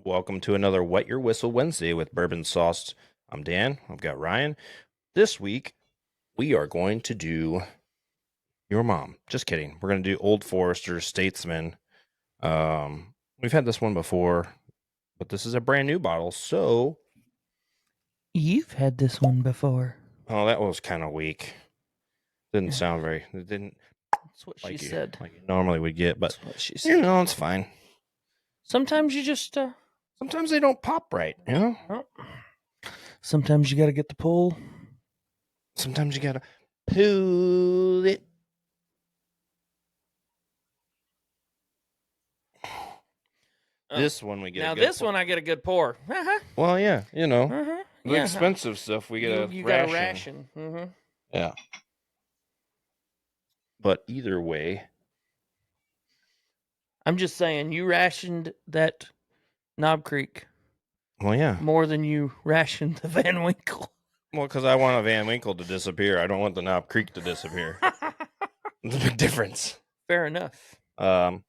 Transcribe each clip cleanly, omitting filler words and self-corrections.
Welcome to another Wet Your Whistle Wednesday with Bourbon Sauced. I'm Dan. I've got Ryan. This week, we are going to do your mom. Just kidding. We're going to do Old Forester Statesman. We've had this one before, but this is a brand new bottle. So, You've had this one before. oh, that was kind of weak. Didn't sound very. It didn't That's what she said. like you normally would get, but That's what she said. it's fine. Sometimes you just, Sometimes they don't pop right, well, sometimes you got to get the pull. Sometimes you gotta pull it. This one we get. Now this one I get a good pour. Well, yeah, the Yeah. expensive stuff we get You a got ration. a ration. Yeah. But either way, I'm just saying, you rationed that Knob Creek well, yeah. more than you rationed the Van Winkle. Well, because I want a Van Winkle to disappear. I don't want the Knob Creek to disappear. There's a big difference. Fair enough. Oh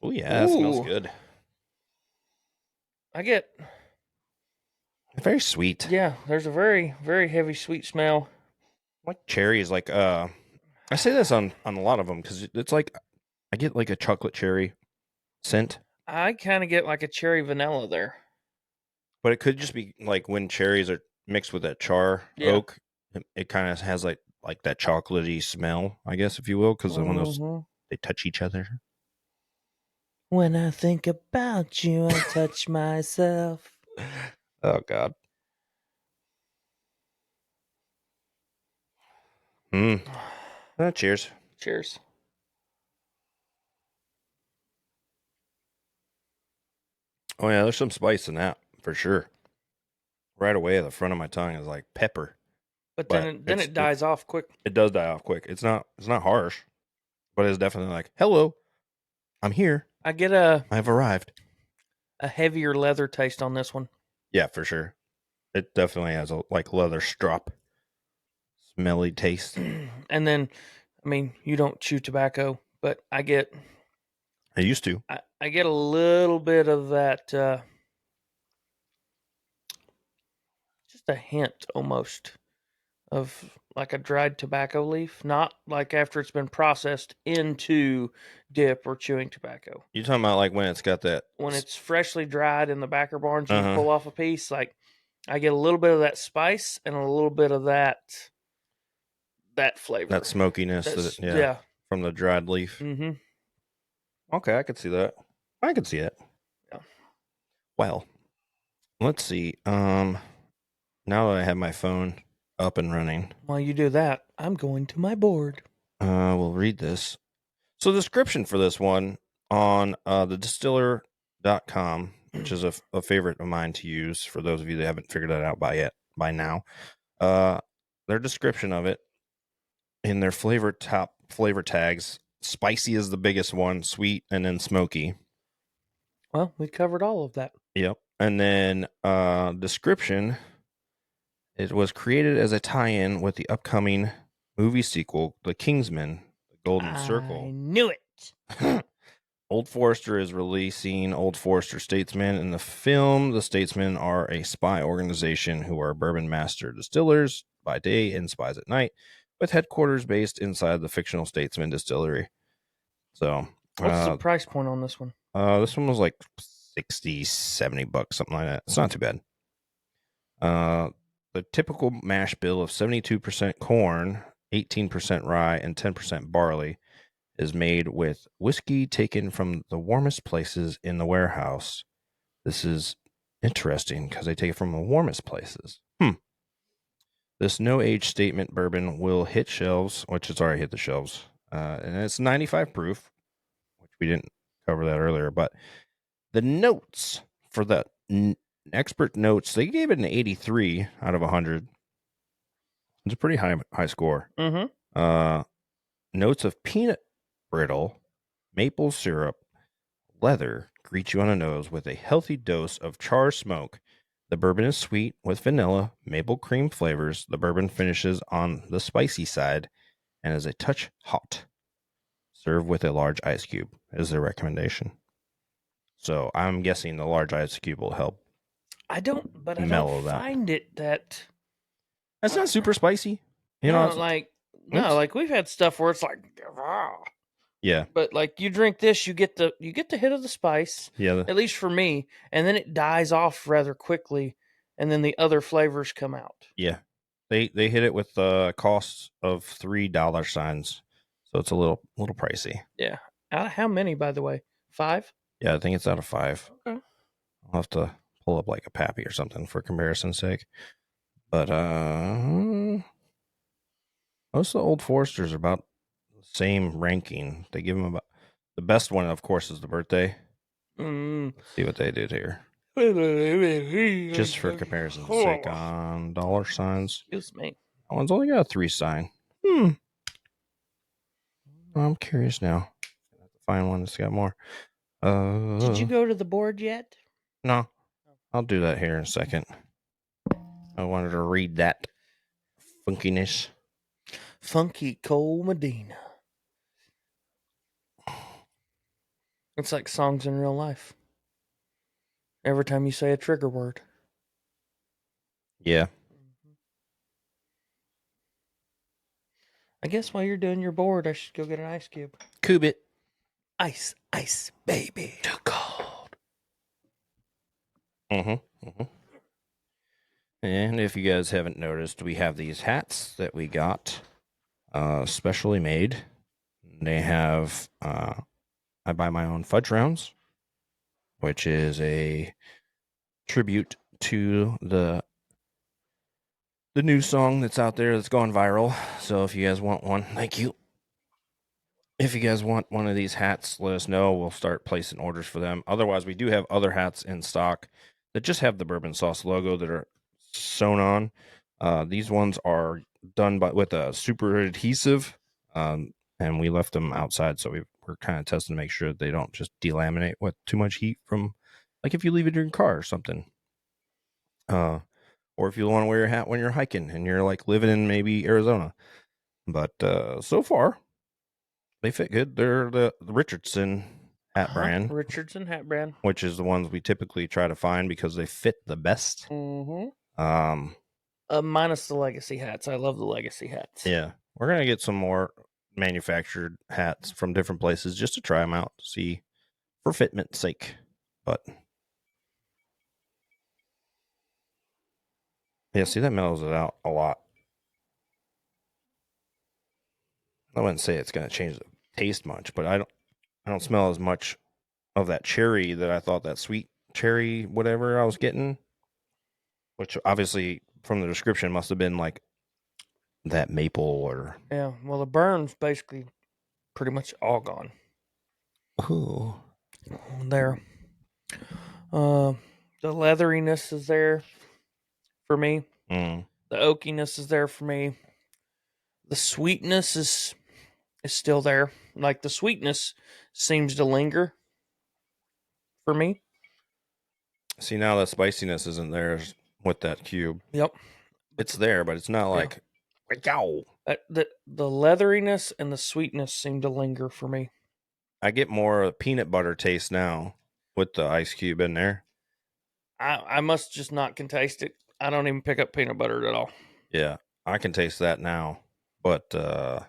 yeah, it smells good. I get Very sweet. Yeah, there's a very, very heavy sweet smell. Like cherries, like I say this on a lot of them because it's like I get like a chocolate cherry scent. I kind of get like a cherry vanilla there. But it could just be like when cherries are mixed with that char oak, it kind of has like that chocolatey smell, I guess, if you will, because when those they touch each other. When I think about you, I touch myself. Oh God. Cheers. Cheers. Oh yeah, there's some spice in that for sure. Right away, at the front of my tongue is like pepper. But then it dies off quick. It does die off quick. It's not harsh, but it's definitely like, hello, I'm here. I've arrived. A heavier leather taste on this one. Yeah, for sure. It definitely has a like leather strop, smelly taste. And then, I mean, you don't chew tobacco, but I used to. I get a little bit of that, just a hint almost of like a dried tobacco leaf, not like after it's been processed into dip or chewing tobacco. You talking about like when it's got that when it's freshly dried in the backer barns and you pull off a piece, like I get a little bit of that spice and a little bit of that flavor, that smokiness, from the dried leaf. Mm-hmm. Okay, I could see that. I could see it. Yeah. Well, let's see. Now that I have my phone up and running, while you do that, I'm going to my board. We'll read this. So the description for this one on the distiller.com, which is a favorite of mine to use for those of you that haven't figured that out by now. Their description of it in their flavor tags, spicy is the biggest one, sweet, and then smoky. Well, we covered all of that. Yep. And then description, it was created as a tie-in with the upcoming movie sequel, The Kingsman, The Golden Circle. I knew it. Old Forester is releasing Old Forester Statesman. In the film, the Statesmen are a spy organization who are bourbon master distillers by day and spies at night, with headquarters based inside the fictional Statesman distillery. So, what's the price point on this one? This one was like $60, $70, something like that. It's not too bad. The typical mash bill of 72% corn, 18% rye, and 10% barley is made with whiskey taken from the warmest places in the warehouse. This is interesting because they take it from the warmest places. This no-age statement bourbon will hit shelves, which it's already hit the shelves, and it's 95 proof, which we didn't cover that earlier. But the notes for the expert notes, they gave it an 83 out of 100. It's a pretty high score. Notes of peanut brittle, maple syrup, leather greet you on the nose with a healthy dose of char smoke. The bourbon is sweet with vanilla, maple cream flavors. The bourbon finishes on the spicy side and is a touch hot. Serve with a large ice cube is their recommendation. So I'm guessing the large ice cube will help I don't mellow that. find it that. It's not super spicy. You know, No, it's, no, it's like we've had stuff where it's like, "Ah." yeah, But like you drink this, you get the hit of the spice, yeah, at least for me, and then it dies off rather quickly, and then the other flavors come out. yeah. They hit it with costs of $3 signs, so it's a little pricey. Yeah. Out of how many, by the way? 5? Yeah, I think it's out of 5. Okay. I'll have to pull up like a Pappy or something for comparison's sake. But most of the Old Foresters are about the same ranking. They give them about the best one, of course, is the birthday. Mm. Let's see what they did here, just for comparison's sake on dollar signs. Excuse me. That one's only got a 3 sign. I'm curious now. I have to find one that's got more. Did you go to the board yet? No, I'll do that here in a second. I wanted to read that funkiness. Funky Cole Medina. It's like songs in real life. Every time you say a trigger word. Yeah. I guess while you're doing your board, I should go get an ice cube. Cube it. Ice, ice, baby. Too cold. Mm-hmm. And if you guys haven't noticed, we have these hats that we got specially made. They have I buy my own fudge rounds, which is a tribute to the new song that's out there that's gone viral. So if you guys want one, thank you. If you guys want one of these hats, let us know. We'll start placing orders for them. Otherwise, we do have other hats in stock that just have the Bourbon Sauce logo that are sewn on. These ones are done with a super adhesive, and we left them outside, so we're kind of testing to make sure they don't just delaminate with too much heat from, like if you leave it in your car or something. Or if you want to wear a hat when you're hiking and you're like living in maybe Arizona. But so far, they fit good. They're the Richardson hat brand, Richardson hat brand. which is the ones we typically try to find because they fit the best. Mm-hmm. Minus the legacy hats. I love the legacy hats. Yeah, we're gonna get some more manufactured hats from different places just to try them out, to see for fitment's sake. But yeah, see, that mellows it out a lot. I wouldn't say it's gonna change the taste much, but I don't smell as much of that cherry that I thought, that sweet cherry whatever I was getting, which obviously from the description must have been like that maple or Yeah. Well, the burn's basically pretty much all gone. ooh. There. The leatheriness is there for me. Mm. The oakiness is there for me. The sweetness is still there. Like the sweetness seems to linger for me. See, now the spiciness isn't there with that cube. Yep. It's there, but it's not like yow. The leatheriness and the sweetness seem to linger for me. I get more peanut butter taste now with the ice cube in there. I must just not can taste it. I don't even pick up peanut butter at all. Yeah, I can taste that now, but the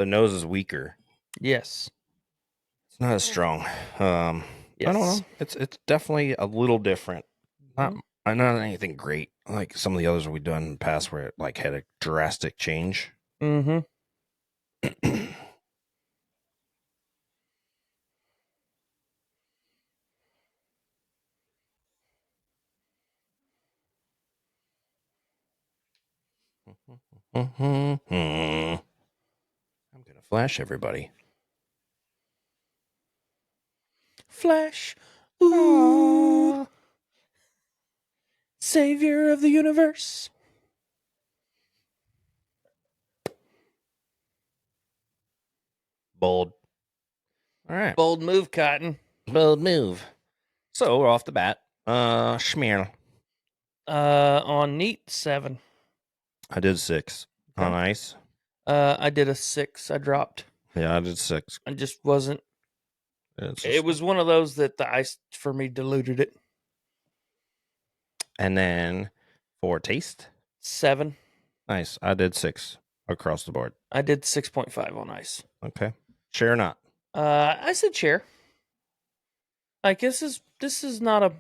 nose is weaker. Yes. It's not as strong. Yes. I don't know. It's definitely a little different. Not not anything great like some of the others we've done in the past where it like had a drastic change. Mm-hmm. I'm gonna flash everybody. Flash. Ooh. Savior of the universe. Bold. All right. Bold move, Cotton. Bold move. So off the bat, schmear. On neat 7. I did 6 on Okay. ice. I did a 6. I dropped. Yeah, I did 6. I just wasn't. It's It just, was one of those that the ice for me diluted it. and then for taste, 7. nice. I did 6 across the board. I did 6.5 on ice. Okay. Share or not? I said share. Like this is not a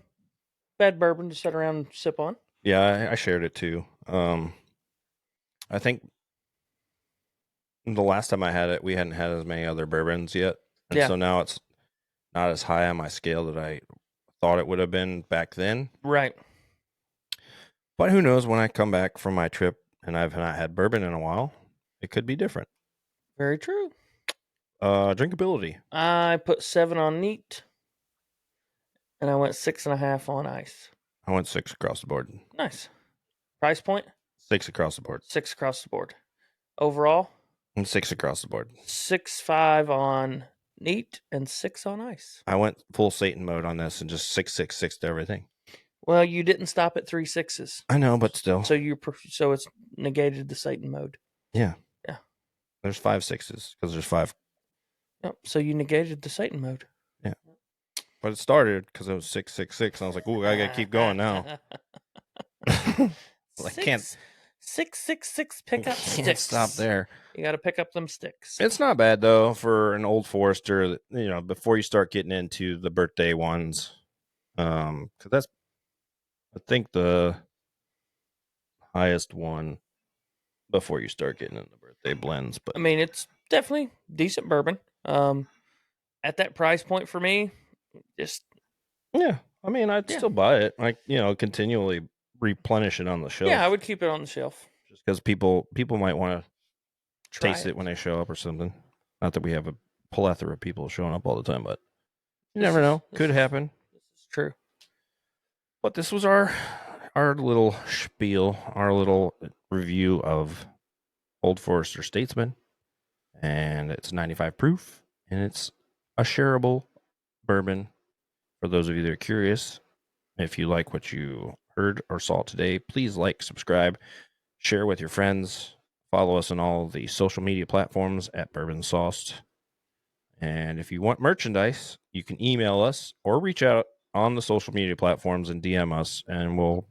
bad bourbon to sit around and sip on. Yeah, I shared it too. I think the last time I had it, we hadn't had as many other bourbons yet. And Yeah. so now it's not as high on my scale that I thought it would have been back then. Right. But who knows, when I come back from my trip and I've not had bourbon in a while, it could be different. Very true. Drinkability. I put 7 on neat, and I went 6.5 on ice. I went 6 across the board. Nice. Price point? 6 across the board. 6 across the board. Overall, And 6 across the board. 6.5 on neat and 6 on ice. I went full Satan mode on this and just 6 to everything. Well, you didn't stop at 3 6s, I know, but still. so it's negated the Satan mode. Yeah. Yeah. There's 5 6s because there's 5. Yep. So you negated the Satan mode. Yeah. But it started because it was 6 and I was like, "Ooh, I gotta keep going now." I can't 6 pick up can't sticks. stop there. You got to pick up them sticks. It's not bad though for an Old Forester. Before you start getting into the birthday ones, because that's I think the highest one before you start getting into birthday blends. But I mean, it's definitely decent bourbon. At that price point for me, just yeah, I mean, I'd Yeah. still buy it. Like continually replenish it on the shelf. yeah, I would keep it on the shelf. just because people might want to Try taste it when they show up or something. Not that we have a plethora of people showing up all the time, but you never know. Could happen. This is true. But this was our little spiel, our little review of Old Forester Statesman, and it's 95 proof, and it's a shareable bourbon. For those of you that are curious, if you like what you heard or saw today, please like, subscribe, share with your friends. Follow us on all the social media platforms at Bourbon Sauced. And if you want merchandise, you can email us or reach out on the social media platforms and DM us, and we'll,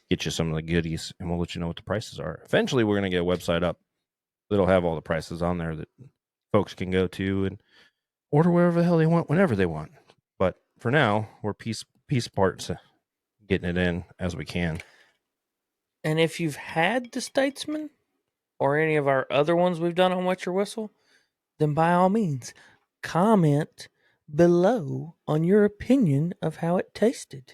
get you some of the goodies, and we'll let you know what the prices are. Eventually, we're going to get a website up that'll have all the prices on there that folks can go to and order wherever the hell they want, whenever they want. But for now, we're piece parts getting it in as we can. And if you've had the Statesman or any of our other ones we've done on Wet Your Whistle, then by all means, comment below on your opinion of how it tasted.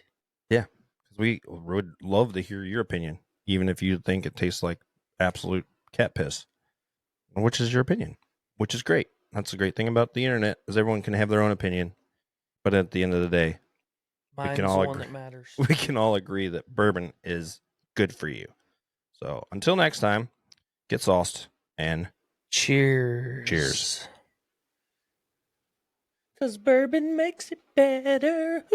Yeah, because we would love to hear your opinion, even if you think it tastes like absolute cat piss. Which is your opinion, which is great. That's the great thing about the internet, is everyone can have their own opinion. But at the end of the day, Mine's can the all one agree- that matters. we can all agree that bourbon is good for you. So until next time, get sauced and Cheers. cheers. 'Cause bourbon makes it better.